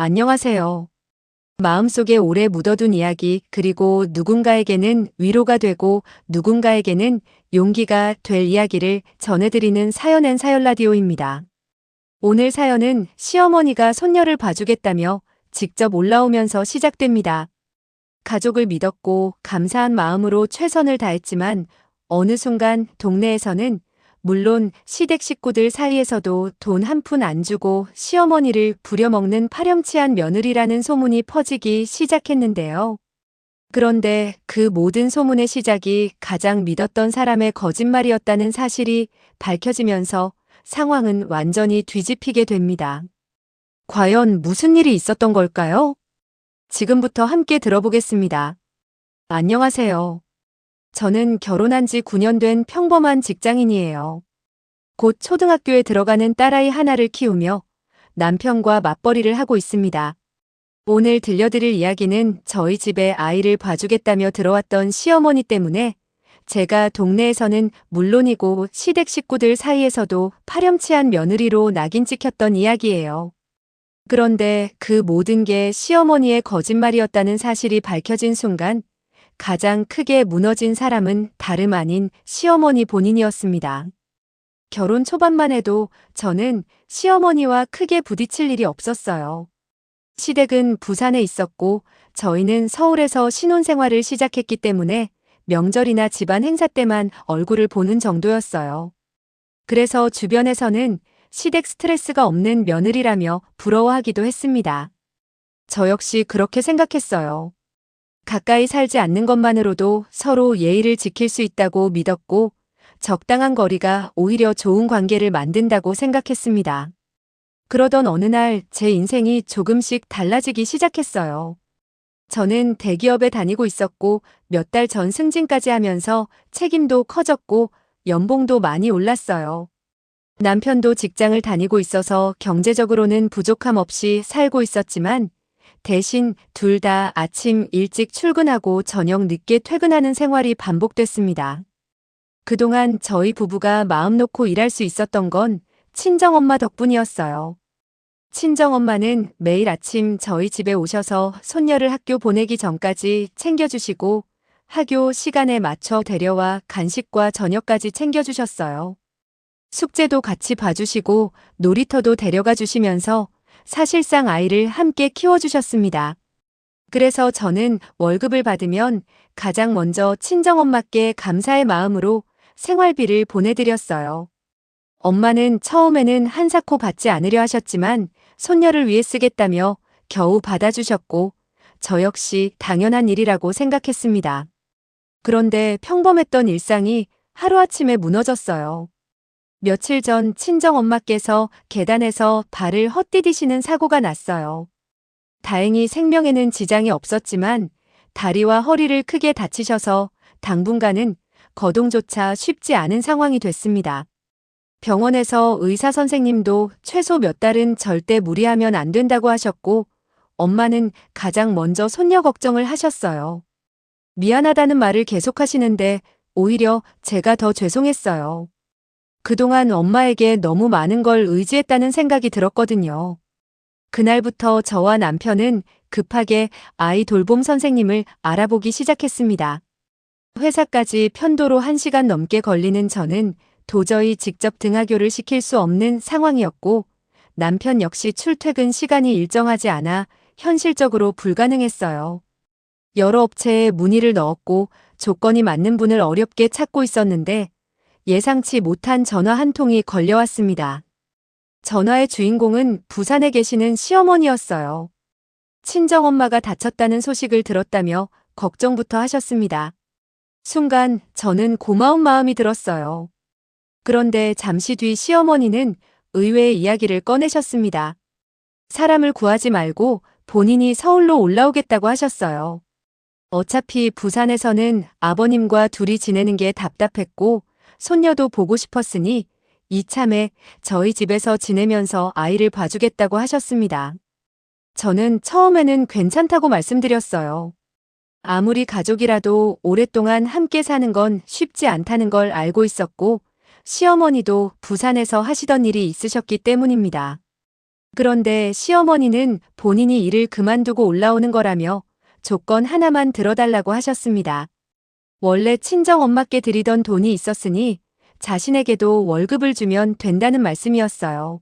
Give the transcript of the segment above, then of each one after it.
안녕하세요. 마음속에 오래 묻어둔 이야기, 그리고 누군가에게는 위로가 되고 누군가에게는 용기가 될 이야기를 전해드리는 사연 사연 라디오입니다. 오늘 사연은 시어머니가 손녀를 봐주겠다며 직접 올라오면서 시작됩니다. 가족을 믿었고 감사한 마음으로 최선을 다했지만 어느 순간 동네에서는, 물론 시댁 식구들 사이에서도 돈 한 푼 안 주고 시어머니를 부려먹는 파렴치한 며느리라는 소문이 퍼지기 시작했는데요. 그런데 그 모든 소문의 시작이 가장 믿었던 사람의 거짓말이었다는 사실이 밝혀지면서 상황은 완전히 뒤집히게 됩니다. 과연 무슨 일이 있었던 걸까요? 지금부터 함께 들어보겠습니다. 안녕하세요. 저는 결혼한 지 9년 된 평범한 직장인이에요. 곧 초등학교에 들어가는 딸아이 하나를 키우며 남편과 맞벌이를 하고 있습니다. 오늘 들려드릴 이야기는 저희 집에 아이를 봐주겠다며 들어왔던 시어머니 때문에 제가 동네에서는 물론이고 시댁 식구들 사이에서도 파렴치한 며느리로 낙인 찍혔던 이야기예요. 그런데 그 모든 게 시어머니의 거짓말이었다는 사실이 밝혀진 순간 가장 크게 무너진 사람은 다름 아닌 시어머니 본인이었습니다. 결혼 초반만 해도 저는 시어머니와 크게 부딪힐 일이 없었어요. 시댁은 부산에 있었고 저희는 서울에서 신혼생활을 시작했기 때문에 명절이나 집안 행사 때만 얼굴을 보는 정도였어요. 그래서 주변에서는 시댁 스트레스가 없는 며느리라며 부러워하기도 했습니다. 저 역시 그렇게 생각했어요. 가까이 살지 않는 것만으로도 서로 예의를 지킬 수 있다고 믿었고 적당한 거리가 오히려 좋은 관계를 만든다고 생각했습니다. 그러던 어느 날 제 인생이 조금씩 달라지기 시작했어요. 저는 대기업에 다니고 있었고 몇 달 전 승진까지 하면서 책임도 커졌고 연봉도 많이 올랐어요. 남편도 직장을 다니고 있어서 경제적으로는 부족함 없이 살고 있었지만 대신 둘 다 아침 일찍 출근하고 저녁 늦게 퇴근하는 생활이 반복됐습니다. 그동안 저희 부부가 마음 놓고 일할 수 있었던 건 친정엄마 덕분이었어요. 친정엄마는 매일 아침 저희 집에 오셔서 손녀를 학교 보내기 전까지 챙겨주시고 학교 시간에 맞춰 데려와 간식과 저녁까지 챙겨주셨어요. 숙제도 같이 봐주시고 놀이터도 데려가 주시면서 사실상 아이를 함께 키워주셨습니다. 그래서 저는 월급을 받으면 가장 먼저 친정엄마께 감사의 마음으로 생활비를 보내드렸어요. 엄마는 처음에는 한사코 받지 않으려 하셨지만 손녀를 위해 쓰겠다며 겨우 받아주셨고 저 역시 당연한 일이라고 생각했습니다. 그런데 평범했던 일상이 하루아침에 무너졌어요. 며칠 전 친정엄마께서 계단에서 발을 헛디디시는 사고가 났어요. 다행히 생명에는 지장이 없었지만 다리와 허리를 크게 다치셔서 당분간은 거동조차 쉽지 않은 상황이 됐습니다. 병원에서 의사 선생님도 최소 몇 달은 절대 무리하면 안 된다고 하셨고 엄마는 가장 먼저 손녀 걱정을 하셨어요. 미안하다는 말을 계속하시는데 오히려 제가 더 죄송했어요. 그동안 엄마에게 너무 많은 걸 의지했다는 생각이 들었거든요. 그날부터 저와 남편은 급하게 아이 돌봄 선생님을 알아보기 시작했습니다. 회사까지 편도로 1시간 넘게 걸리는 저는 도저히 직접 등하교를 시킬 수 없는 상황이었고 남편 역시 출퇴근 시간이 일정하지 않아 현실적으로 불가능했어요. 여러 업체에 문의를 넣었고 조건이 맞는 분을 어렵게 찾고 있었는데 예상치 못한 전화 한 통이 걸려왔습니다. 전화의 주인공은 부산에 계시는 시어머니였어요. 친정엄마가 다쳤다는 소식을 들었다며 걱정부터 하셨습니다. 순간 저는 고마운 마음이 들었어요. 그런데 잠시 뒤 시어머니는 의외의 이야기를 꺼내셨습니다. 사람을 구하지 말고 본인이 서울로 올라오겠다고 하셨어요. 어차피 부산에서는 아버님과 둘이 지내는 게 답답했고 손녀도 보고 싶었으니 이참에 저희 집에서 지내면서 아이를 봐주겠다고 하셨습니다. 저는 처음에는 괜찮다고 말씀드렸어요. 아무리 가족이라도 오랫동안 함께 사는 건 쉽지 않다는 걸 알고 있었고 시어머니도 부산에서 하시던 일이 있으셨기 때문입니다. 그런데 시어머니는 본인이 일을 그만두고 올라오는 거라며 조건 하나만 들어달라고 하셨습니다. 원래 친정엄마께 드리던 돈이 있었으니 자신에게도 월급을 주면 된다는 말씀이었어요.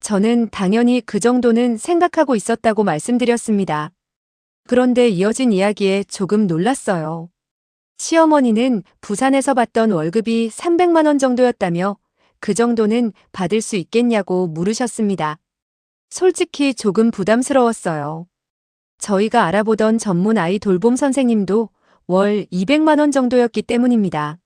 저는 당연히 그 정도는 생각하고 있었다고 말씀드렸습니다. 그런데 이어진 이야기에 조금 놀랐어요. 시어머니는 부산에서 받던 월급이 300만 원 정도였다며 그 정도는 받을 수 있겠냐고 물으셨습니다. 솔직히 조금 부담스러웠어요. 저희가 알아보던 전문 아이 돌봄 선생님도 월 200만 원 정도였기 때문입니다.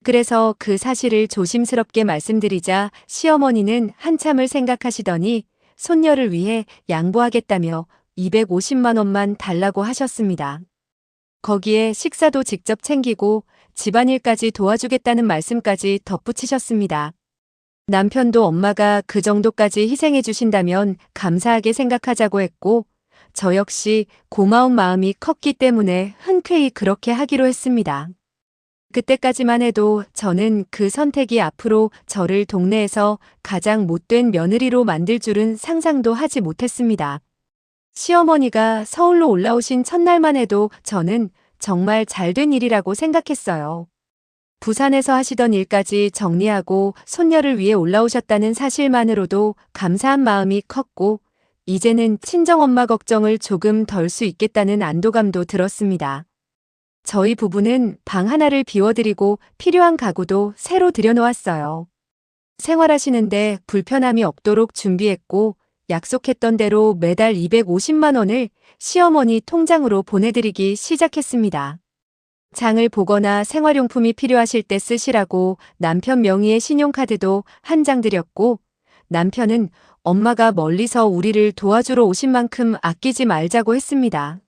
그래서 그 사실을 조심스럽게 말씀드리자 시어머니는 한참을 생각하시더니 손녀를 위해 양보하겠다며 250만 원만 달라고 하셨습니다. 거기에 식사도 직접 챙기고 집안일까지 도와주겠다는 말씀까지 덧붙이셨습니다. 남편도 엄마가 그 정도까지 희생해 주신다면 감사하게 생각하자고 했고, 저 역시 고마운 마음이 컸기 때문에 흔쾌히 그렇게 하기로 했습니다. 그때까지만 해도 저는 그 선택이 앞으로 저를 동네에서 가장 못된 며느리로 만들 줄은 상상도 하지 못했습니다. 시어머니가 서울로 올라오신 첫날만 해도 저는 정말 잘된 일이라고 생각했어요. 부산에서 하시던 일까지 정리하고 손녀를 위해 올라오셨다는 사실만으로도 감사한 마음이 컸고, 이제는 친정엄마 걱정을 조금 덜 수 있겠다는 안도감도 들었습니다. 저희 부부는 방 하나를 비워드리고 필요한 가구도 새로 들여놓았어요. 생활하시는데 불편함이 없도록 준비했고, 약속했던 대로 매달 250만 원을 시어머니 통장으로 보내드리기 시작했습니다. 장을 보거나 생활용품이 필요하실 때 쓰시라고 남편 명의의 신용카드도 한 장 드렸고, 남편은 엄마가 멀리서 우리를 도와주러 오신 만큼 아끼지 말자고 했습니다.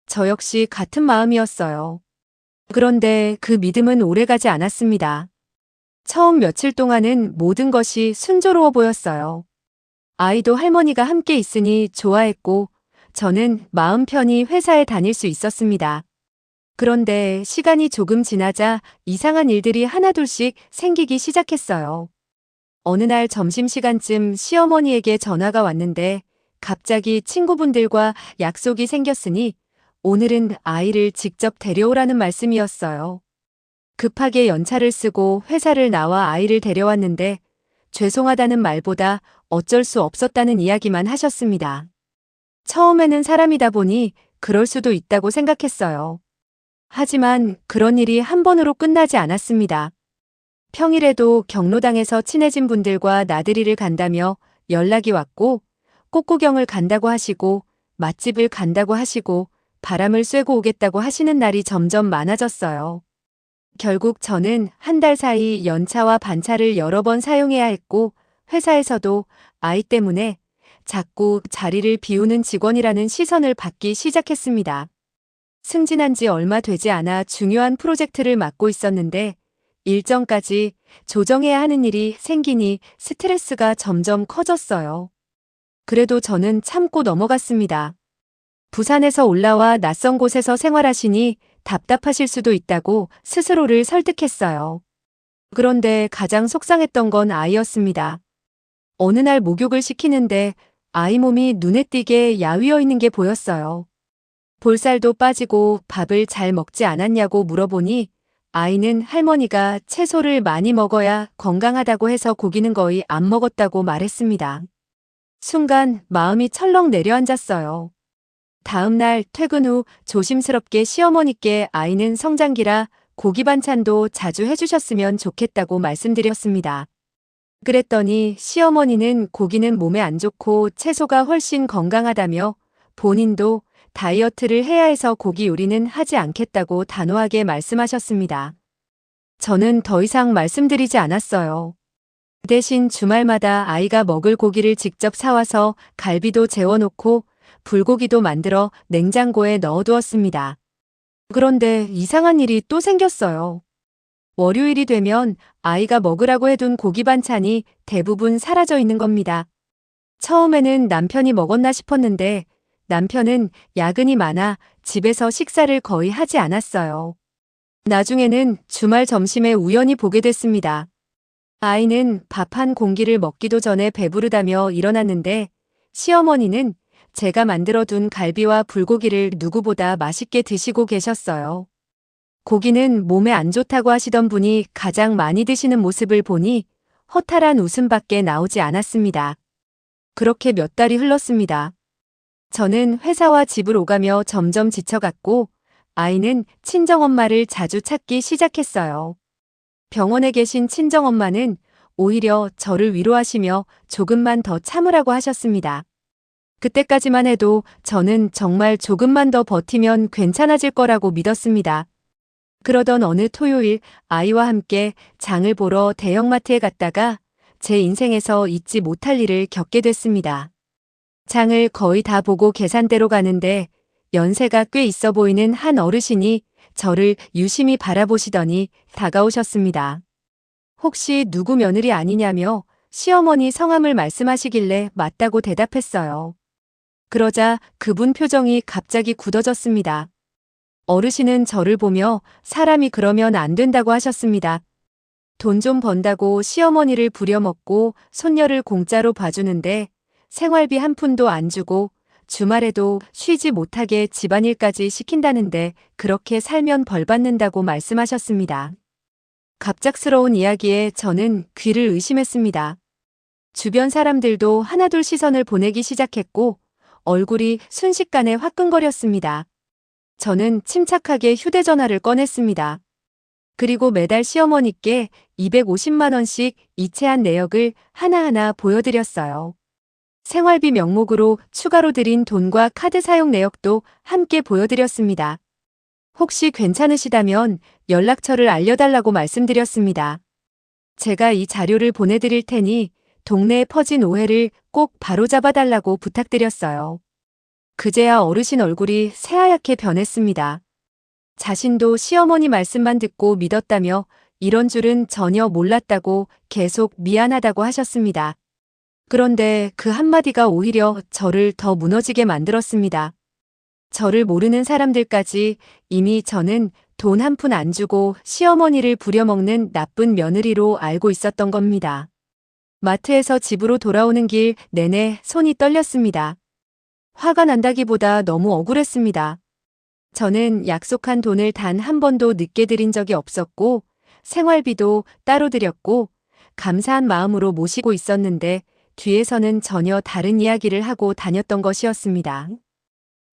저 역시 같은 마음이었어요. 그런데 그 믿음은 오래가지 않았습니다. 처음 며칠 동안은 모든 것이 순조로워 보였어요. 아이도 할머니가 함께 있으니 좋아했고, 저는 마음 편히 회사에 다닐 수 있었습니다. 그런데 시간이 조금 지나자 이상한 일들이 하나둘씩 생기기 시작했어요. 어느 날 점심시간쯤 시어머니에게 전화가 왔는데 갑자기 친구분들과 약속이 생겼으니 오늘은 아이를 직접 데려오라는 말씀이었어요. 급하게 연차를 쓰고 회사를 나와 아이를 데려왔는데 죄송하다는 말보다 어쩔 수 없었다는 이야기만 하셨습니다. 처음에는 사람이다 보니 그럴 수도 있다고 생각했어요. 하지만 그런 일이 한 번으로 끝나지 않았습니다. 평일에도 경로당에서 친해진 분들과 나들이를 간다며 연락이 왔고, 꽃구경을 간다고 하시고, 맛집을 간다고 하시고, 바람을 쐬고 오겠다고 하시는 날이 점점 많아졌어요. 결국 저는 한 달 사이 연차와 반차를 여러 번 사용해야 했고, 회사에서도 아이 때문에 자꾸 자리를 비우는 직원이라는 시선을 받기 시작했습니다. 승진한 지 얼마 되지 않아 중요한 프로젝트를 맡고 있었는데 일정까지 조정해야 하는 일이 생기니 스트레스가 점점 커졌어요. 그래도 저는 참고 넘어갔습니다. 부산에서 올라와 낯선 곳에서 생활하시니 답답하실 수도 있다고 스스로를 설득했어요. 그런데 가장 속상했던 건 아이였습니다. 어느 날 목욕을 시키는데 아이 몸이 눈에 띄게 야위어 있는 게 보였어요. 볼살도 빠지고 밥을 잘 먹지 않았냐고 물어보니 아이는 할머니가 채소를 많이 먹어야 건강하다고 해서 고기는 거의 안 먹었다고 말했습니다. 순간 마음이 철렁 내려앉았어요. 다음 날 퇴근 후 조심스럽게 시어머니께 아이는 성장기라 고기 반찬도 자주 해주셨으면 좋겠다고 말씀드렸습니다. 그랬더니 시어머니는 고기는 몸에 안 좋고 채소가 훨씬 건강하다며 본인도 다이어트를 해야 해서 고기 요리는 하지 않겠다고 단호하게 말씀하셨습니다. 저는 더 이상 말씀드리지 않았어요. 대신 주말마다 아이가 먹을 고기를 직접 사와서 갈비도 재워놓고 불고기도 만들어 냉장고에 넣어두었습니다. 그런데 이상한 일이 또 생겼어요. 월요일이 되면 아이가 먹으라고 해둔 고기 반찬이 대부분 사라져 있는 겁니다. 처음에는 남편이 먹었나 싶었는데 남편은 야근이 많아 집에서 식사를 거의 하지 않았어요. 나중에는 주말 점심에 우연히 보게 됐습니다. 아이는 밥 한 공기를 먹기도 전에 배부르다며 일어났는데 시어머니는 제가 만들어둔 갈비와 불고기를 누구보다 맛있게 드시고 계셨어요. 고기는 몸에 안 좋다고 하시던 분이 가장 많이 드시는 모습을 보니 허탈한 웃음밖에 나오지 않았습니다. 그렇게 몇 달이 흘렀습니다. 저는 회사와 집을 오가며 점점 지쳐갔고 아이는 친정엄마를 자주 찾기 시작했어요. 병원에 계신 친정엄마는 오히려 저를 위로하시며 조금만 더 참으라고 하셨습니다. 그때까지만 해도 저는 정말 조금만 더 버티면 괜찮아질 거라고 믿었습니다. 그러던 어느 토요일 아이와 함께 장을 보러 대형마트에 갔다가 제 인생에서 잊지 못할 일을 겪게 됐습니다. 장을 거의 다 보고 계산대로 가는데 연세가 꽤 있어 보이는 한 어르신이 저를 유심히 바라보시더니 다가오셨습니다. 혹시 누구 며느리 아니냐며 시어머니 성함을 말씀하시길래 맞다고 대답했어요. 그러자 그분 표정이 갑자기 굳어졌습니다. 어르신은 저를 보며 사람이 그러면 안 된다고 하셨습니다. 돈 좀 번다고 시어머니를 부려먹고 손녀를 공짜로 봐주는데 생활비 한 푼도 안 주고 주말에도 쉬지 못하게 집안일까지 시킨다는데 그렇게 살면 벌 받는다고 말씀하셨습니다. 갑작스러운 이야기에 저는 귀를 의심했습니다. 주변 사람들도 하나둘 시선을 보내기 시작했고 얼굴이 순식간에 화끈거렸습니다. 저는 침착하게 휴대전화를 꺼냈습니다. 그리고 매달 시어머니께 250만 원씩 이체한 내역을 하나하나 보여드렸어요. 생활비 명목으로 추가로 드린 돈과 카드 사용 내역도 함께 보여드렸습니다. 혹시 괜찮으시다면 연락처를 알려달라고 말씀드렸습니다. 제가 이 자료를 보내드릴 테니 동네에 퍼진 오해를 꼭 바로잡아달라고 부탁드렸어요. 그제야 어르신 얼굴이 새하얗게 변했습니다. 자신도 시어머니 말씀만 듣고 믿었다며 이런 줄은 전혀 몰랐다고 계속 미안하다고 하셨습니다. 그런데 그 한마디가 오히려 저를 더 무너지게 만들었습니다. 저를 모르는 사람들까지 이미 저는 돈 한 푼 안 주고 시어머니를 부려먹는 나쁜 며느리로 알고 있었던 겁니다. 마트에서 집으로 돌아오는 길 내내 손이 떨렸습니다. 화가 난다기보다 너무 억울했습니다. 저는 약속한 돈을 단 한 번도 늦게 드린 적이 없었고 생활비도 따로 드렸고 감사한 마음으로 모시고 있었는데 뒤에서는 전혀 다른 이야기를 하고 다녔던 것이었습니다.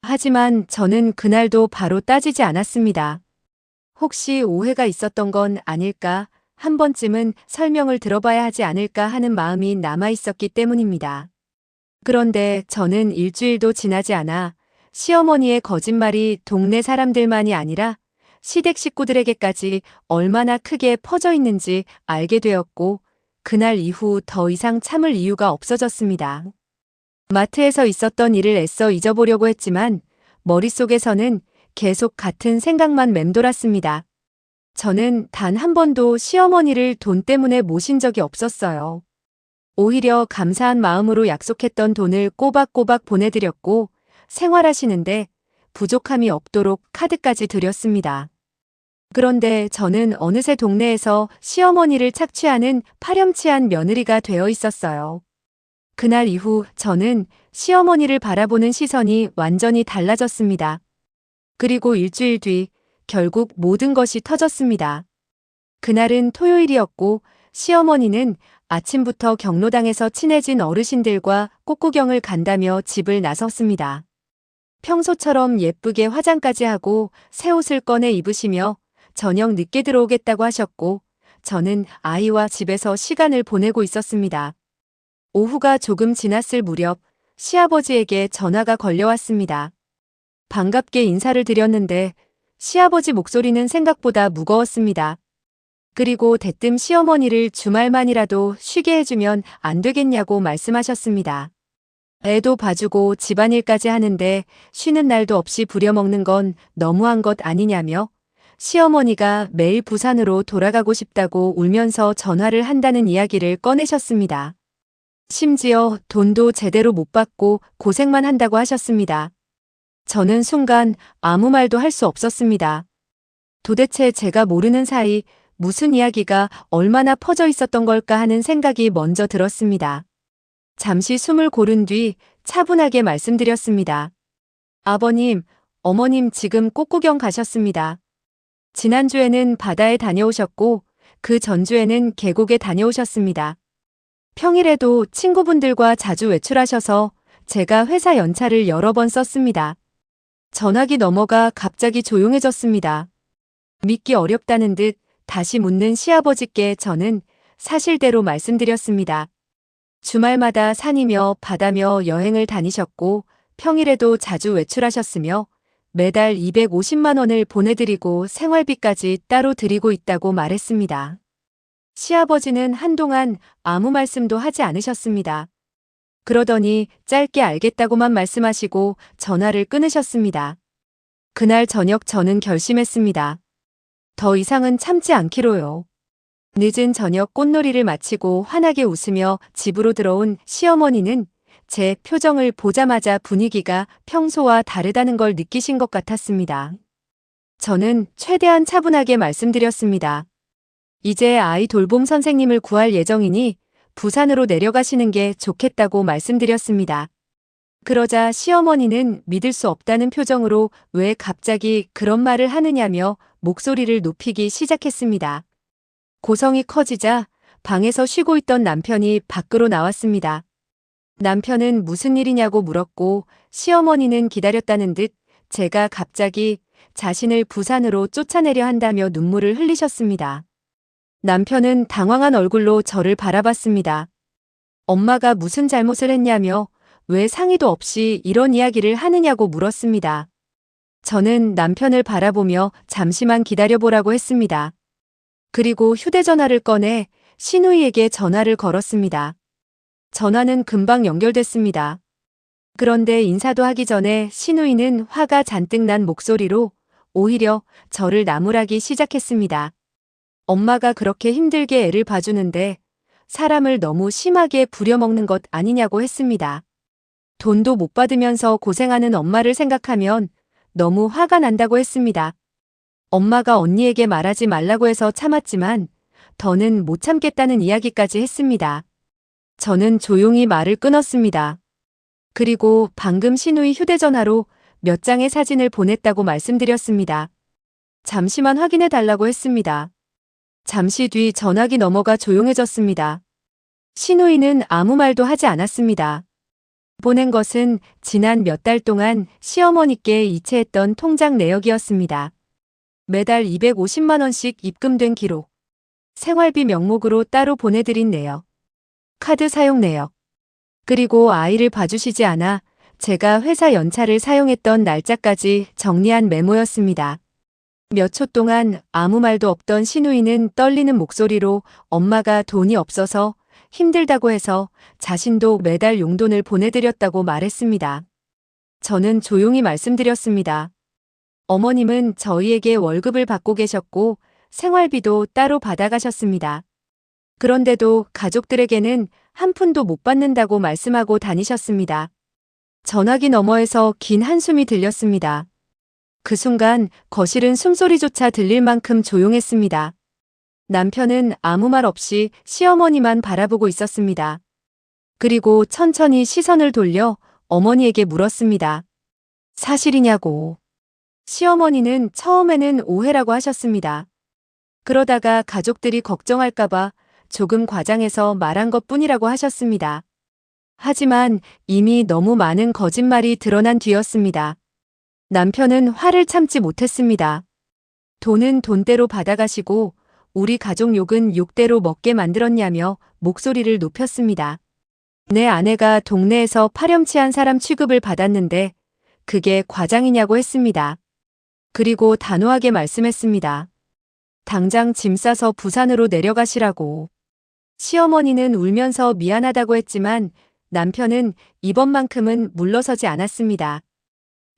하지만 저는 그날도 바로 따지지 않았습니다. 혹시 오해가 있었던 건 아닐까, 한 번쯤은 설명을 들어봐야 하지 않을까 하는 마음이 남아있었기 때문입니다. 그런데 저는 일주일도 지나지 않아 시어머니의 거짓말이 동네 사람들만이 아니라 시댁 식구들에게까지 얼마나 크게 퍼져 있는지 알게 되었고 그날 이후 더 이상 참을 이유가 없어졌습니다. 마트에서 있었던 일을 애써 잊어보려고 했지만 머릿속에서는 계속 같은 생각만 맴돌았습니다. 저는 단 한 번도 시어머니를 돈 때문에 모신 적이 없었어요. 오히려 감사한 마음으로 약속했던 돈을 꼬박꼬박 보내드렸고 생활하시는데 부족함이 없도록 카드까지 드렸습니다. 그런데 저는 어느새 동네에서 시어머니를 착취하는 파렴치한 며느리가 되어 있었어요. 그날 이후 저는 시어머니를 바라보는 시선이 완전히 달라졌습니다. 그리고 일주일 뒤 결국 모든 것이 터졌습니다. 그날은 토요일이었고 시어머니는 아침부터 경로당에서 친해진 어르신들과 꽃구경을 간다며 집을 나섰습니다. 평소처럼 예쁘게 화장까지 하고 새 옷을 꺼내 입으시며 저녁 늦게 들어오겠다고 하셨고 저는 아이와 집에서 시간을 보내고 있었습니다. 오후가 조금 지났을 무렵 시아버지에게 전화가 걸려왔습니다. 반갑게 인사를 드렸는데 시아버지 목소리는 생각보다 무거웠습니다. 그리고 대뜸 시어머니를 주말만이라도 쉬게 해주면 안 되겠냐고 말씀하셨습니다. 애도 봐주고 집안일까지 하는데 쉬는 날도 없이 부려먹는 건 너무한 것 아니냐며 시어머니가 매일 부산으로 돌아가고 싶다고 울면서 전화를 한다는 이야기를 꺼내셨습니다. 심지어 돈도 제대로 못 받고 고생만 한다고 하셨습니다. 저는 순간 아무 말도 할 수 없었습니다. 도대체 제가 모르는 사이 무슨 이야기가 얼마나 퍼져 있었던 걸까 하는 생각이 먼저 들었습니다. 잠시 숨을 고른 뒤 차분하게 말씀드렸습니다. 아버님, 어머님 지금 꽃구경 가셨습니다. 지난주에는 바다에 다녀오셨고 그 전주에는 계곡에 다녀오셨습니다. 평일에도 친구분들과 자주 외출하셔서 제가 회사 연차를 여러 번 썼습니다. 전화기 넘어가 갑자기 조용해졌습니다. 믿기 어렵다는 듯 다시 묻는 시아버지께 저는 사실대로 말씀드렸습니다. 주말마다 산이며 바다며 여행을 다니셨고 평일에도 자주 외출하셨으며 매달 250만 원을 보내드리고 생활비까지 따로 드리고 있다고 말했습니다. 시아버지는 한동안 아무 말씀도 하지 않으셨습니다. 그러더니 짧게 알겠다고만 말씀하시고 전화를 끊으셨습니다. 그날 저녁 저는 결심했습니다. 더 이상은 참지 않기로요. 늦은 저녁 꽃놀이를 마치고 환하게 웃으며 집으로 들어온 시어머니는 제 표정을 보자마자 분위기가 평소와 다르다는 걸 느끼신 것 같았습니다. 저는 최대한 차분하게 말씀드렸습니다. 이제 아이 돌봄 선생님을 구할 예정이니 부산으로 내려가시는 게 좋겠다고 말씀드렸습니다. 그러자 시어머니는 믿을 수 없다는 표정으로 왜 갑자기 그런 말을 하느냐며 목소리를 높이기 시작했습니다. 고성이 커지자 방에서 쉬고 있던 남편이 밖으로 나왔습니다. 남편은 무슨 일이냐고 물었고 시어머니는 기다렸다는 듯 제가 갑자기 자신을 부산으로 쫓아내려 한다며 눈물을 흘리셨습니다. 남편은 당황한 얼굴로 저를 바라봤습니다. 엄마가 무슨 잘못을 했냐며 왜 상의도 없이 이런 이야기를 하느냐고 물었습니다. 저는 남편을 바라보며 잠시만 기다려보라고 했습니다. 그리고 휴대전화를 꺼내 시누이에게 전화를 걸었습니다. 전화는 금방 연결됐습니다. 그런데 인사도 하기 전에 시누이는 화가 잔뜩 난 목소리로 오히려 저를 나무라기 시작했습니다. 엄마가 그렇게 힘들게 애를 봐주는데 사람을 너무 심하게 부려먹는 것 아니냐고 했습니다. 돈도 못 받으면서 고생하는 엄마를 생각하면 너무 화가 난다고 했습니다. 엄마가 언니에게 말하지 말라고 해서 참았지만 더는 못 참겠다는 이야기까지 했습니다. 저는 조용히 말을 끊었습니다. 그리고 방금 시누이 휴대전화로 몇 장의 사진을 보냈다고 말씀드렸습니다. 잠시만 확인해 달라고 했습니다. 잠시 뒤 전화기 넘어가 조용해졌습니다. 시누이는 아무 말도 하지 않았습니다. 보낸 것은 지난 몇 달 동안 시어머니께 이체했던 통장 내역이었습니다. 매달 250만 원씩 입금된 기록, 생활비 명목으로 따로 보내드린 내역, 카드 사용 내역, 그리고 아이를 봐주시지 않아 제가 회사 연차를 사용했던 날짜까지 정리한 메모였습니다. 몇 초 동안 아무 말도 없던 시누이는 떨리는 목소리로 엄마가 돈이 없어서 힘들다고 해서 자신도 매달 용돈을 보내드렸다고 말했습니다. 저는 조용히 말씀드렸습니다. 어머님은 저희에게 월급을 받고 계셨고 생활비도 따로 받아가셨습니다. 그런데도 가족들에게는 한 푼도 못 받는다고 말씀하고 다니셨습니다. 전화기 너머에서 긴 한숨이 들렸습니다. 그 순간 거실은 숨소리조차 들릴 만큼 조용했습니다. 남편은 아무 말 없이 시어머니만 바라보고 있었습니다. 그리고 천천히 시선을 돌려 어머니에게 물었습니다. 사실이냐고. 시어머니는 처음에는 오해라고 하셨습니다. 그러다가 가족들이 걱정할까봐 조금 과장해서 말한 것뿐이라고 하셨습니다. 하지만 이미 너무 많은 거짓말이 드러난 뒤였습니다. 남편은 화를 참지 못했습니다. 돈은 돈대로 받아가시고 우리 가족 욕은 욕대로 먹게 만들었냐며 목소리를 높였습니다. 내 아내가 동네에서 파렴치한 사람 취급을 받았는데 그게 과장이냐고 했습니다. 그리고 단호하게 말씀했습니다. 당장 짐 싸서 부산으로 내려가시라고. 시어머니는 울면서 미안하다고 했지만 남편은 이번만큼은 물러서지 않았습니다.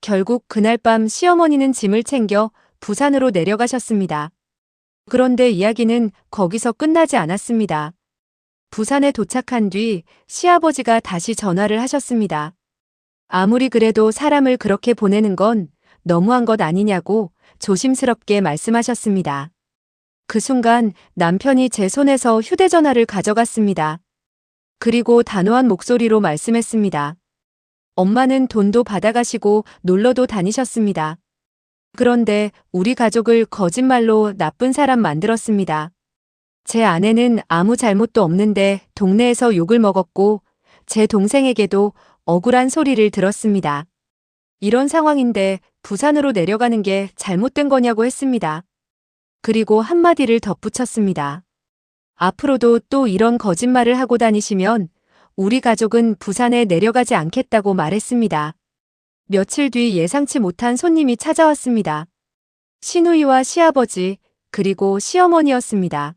결국 그날 밤 시어머니는 짐을 챙겨 부산으로 내려가셨습니다. 그런데 이야기는 거기서 끝나지 않았습니다. 부산에 도착한 뒤 시아버지가 다시 전화를 하셨습니다. 아무리 그래도 사람을 그렇게 보내는 건 너무한 것 아니냐고 조심스럽게 말씀하셨습니다. 그 순간 남편이 제 손에서 휴대전화를 가져갔습니다. 그리고 단호한 목소리로 말씀했습니다. 엄마는 돈도 받아가시고 놀러도 다니셨습니다. 그런데 우리 가족을 거짓말로 나쁜 사람 만들었습니다. 제 아내는 아무 잘못도 없는데 동네에서 욕을 먹었고 제 동생에게도 억울한 소리를 들었습니다. 이런 상황인데 부산으로 내려가는 게 잘못된 거냐고 했습니다. 그리고 한마디를 덧붙였습니다. 앞으로도 또 이런 거짓말을 하고 다니시면 우리 가족은 부산에 내려가지 않겠다고 말했습니다. 며칠 뒤 예상치 못한 손님이 찾아왔습니다. 시누이와 시아버지, 그리고 시어머니였습니다.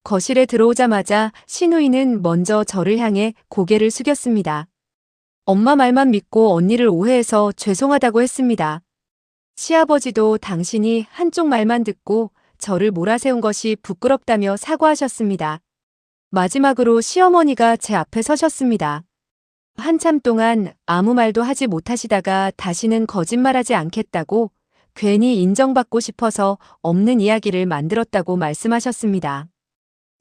거실에 들어오자마자 시누이는 먼저 저를 향해 고개를 숙였습니다. 엄마 말만 믿고 언니를 오해해서 죄송하다고 했습니다. 시아버지도 당신이 한쪽 말만 듣고 저를 몰아세운 것이 부끄럽다며 사과하셨습니다. 마지막으로 시어머니가 제 앞에 서셨습니다. 한참 동안 아무 말도 하지 못하시다가 다시는 거짓말하지 않겠다고 괜히 인정받고 싶어서 없는 이야기를 만들었다고 말씀하셨습니다.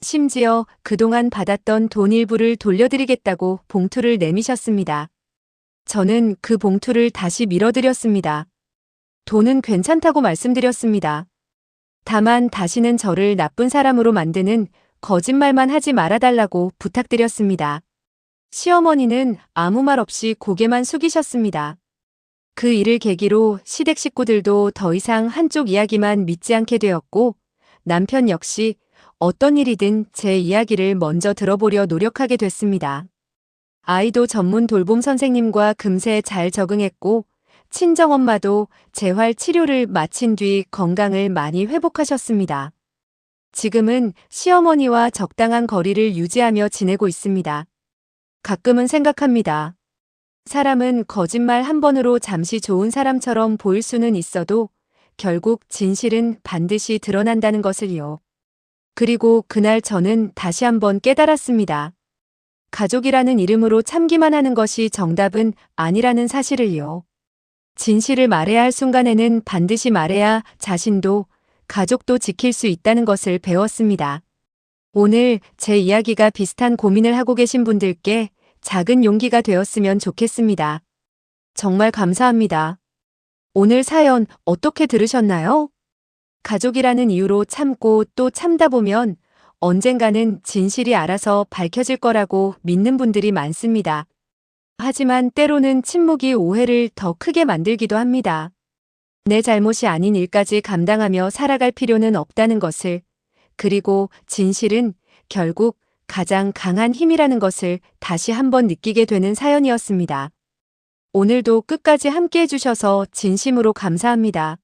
심지어 그동안 받았던 돈 일부를 돌려드리겠다고 봉투를 내미셨습니다. 저는 그 봉투를 다시 밀어드렸습니다. 돈은 괜찮다고 말씀드렸습니다. 다만 다시는 저를 나쁜 사람으로 만드는 거짓말만 하지 말아달라고 부탁드렸습니다. 시어머니는 아무 말 없이 고개만 숙이셨습니다. 그 일을 계기로 시댁 식구들도 더 이상 한쪽 이야기만 믿지 않게 되었고 남편 역시 어떤 일이든 제 이야기를 먼저 들어보려 노력하게 됐습니다. 아이도 전문 돌봄 선생님과 금세 잘 적응했고 친정엄마도 재활 치료를 마친 뒤 건강을 많이 회복하셨습니다. 지금은 시어머니와 적당한 거리를 유지하며 지내고 있습니다. 가끔은 생각합니다. 사람은 거짓말 한 번으로 잠시 좋은 사람처럼 보일 수는 있어도 결국 진실은 반드시 드러난다는 것을요. 그리고 그날 저는 다시 한번 깨달았습니다. 가족이라는 이름으로 참기만 하는 것이 정답은 아니라는 사실을요. 진실을 말해야 할 순간에는 반드시 말해야 자신도 가족도 지킬 수 있다는 것을 배웠습니다. 오늘 제 이야기가 비슷한 고민을 하고 계신 분들께 작은 용기가 되었으면 좋겠습니다. 정말 감사합니다. 오늘 사연 어떻게 들으셨나요? 가족이라는 이유로 참고 또 참다 보면 언젠가는 진실이 알아서 밝혀질 거라고 믿는 분들이 많습니다. 하지만 때로는 침묵이 오해를 더 크게 만들기도 합니다. 내 잘못이 아닌 일까지 감당하며 살아갈 필요는 없다는 것을, 그리고 진실은 결국 가장 강한 힘이라는 것을 다시 한번 느끼게 되는 사연이었습니다. 오늘도 끝까지 함께 해주셔서 진심으로 감사합니다.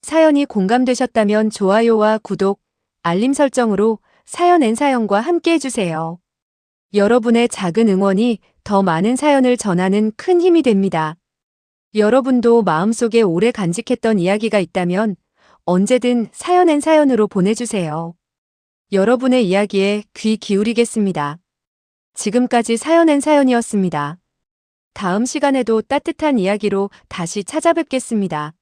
사연이 공감되셨다면 좋아요와 구독, 알림 설정으로 사연 N사연과 함께 해주세요. 여러분의 작은 응원이 더 많은 사연을 전하는 큰 힘이 됩니다. 여러분도 마음속에 오래 간직했던 이야기가 있다면 언제든 사연 N사연으로 보내주세요. 여러분의 이야기에 귀 기울이겠습니다. 지금까지 사연 N사연이었습니다. 다음 시간에도 따뜻한 이야기로 다시 찾아뵙겠습니다.